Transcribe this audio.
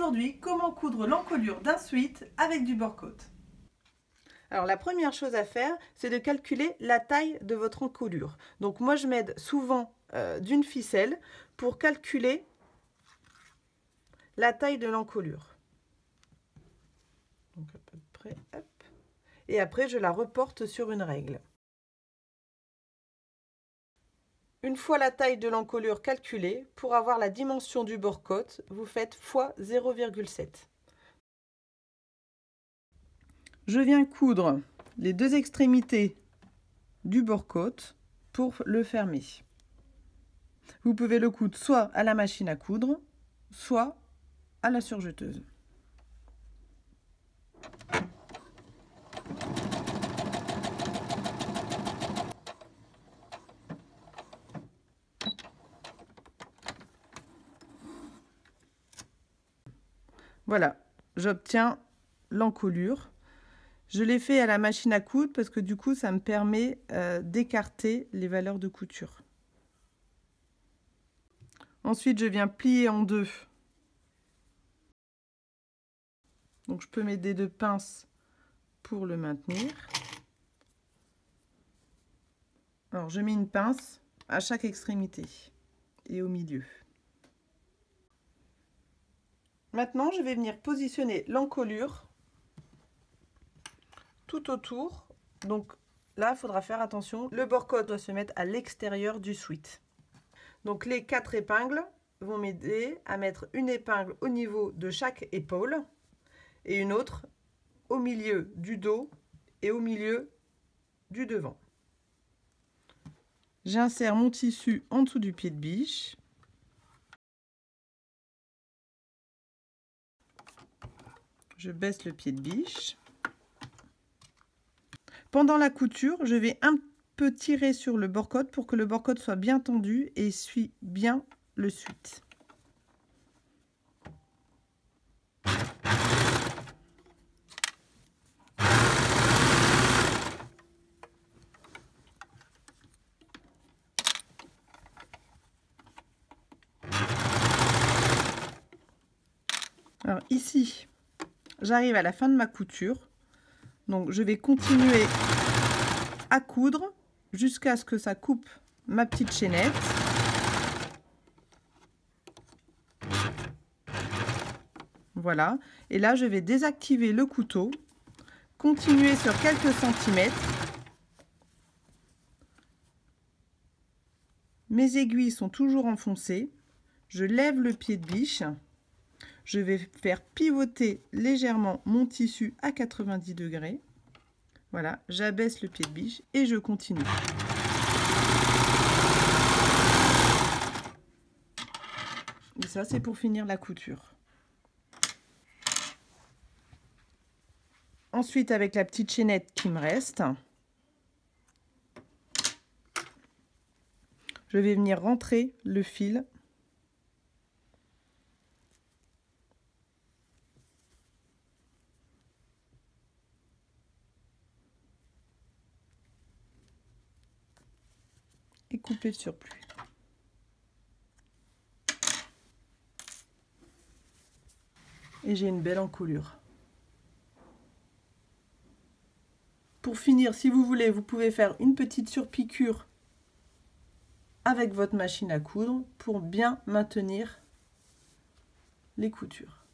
aujourd'hui comment coudre l'encolure d'un sweat avec du bord-côte. Alors la première chose à faire, c'est de calculer la taille de votre encolure. Donc moi je m'aide souvent d'une ficelle pour calculer la taille de l'encolure. Donc à peu près, hop. Et après je la reporte sur une règle. Une fois la taille de l'encolure calculée, pour avoir la dimension du bord-côte, vous faites x 0,7. Je viens coudre les deux extrémités du bord-côte pour le fermer. Vous pouvez le coudre soit à la machine à coudre, soit à la surjeteuse. Voilà, j'obtiens l'encolure. Je l'ai fait à la machine à coudre parce que du coup, ça me permet d'écarter les valeurs de couture. Ensuite, je viens plier en deux. Donc, je peux mettre des deux pinces pour le maintenir. Alors, je mets une pince à chaque extrémité et au milieu. Maintenant, je vais venir positionner l'encolure tout autour. Donc là, il faudra faire attention. Le bord-côte doit se mettre à l'extérieur du sweat. Donc les 4 épingles vont m'aider à mettre une épingle au niveau de chaque épaule et une autre au milieu du dos et au milieu du devant. J'insère mon tissu en dessous du pied de biche. Je baisse le pied de biche. Pendant la couture, je vais un peu tirer sur le bord-côte pour que le bord-côte soit bien tendu et suit bien le sweat. Alors ici, j'arrive à la fin de ma couture. Donc je vais continuer à coudre jusqu'à ce que ça coupe ma petite chaînette. Voilà. Et là, je vais désactiver le couteau, continuer sur quelques centimètres. Mes aiguilles sont toujours enfoncées. Je lève le pied de biche. Je vais faire pivoter légèrement mon tissu à 90 degrés. Voilà, j'abaisse le pied de biche et je continue. Et ça, c'est pour finir la couture. Ensuite, avec la petite chaînette qui me reste, je vais venir rentrer le fil et couper le surplus. Et j'ai une belle encolure. Pour finir, si vous voulez, vous pouvez faire une petite surpiqûre avec votre machine à coudre pour bien maintenir les coutures.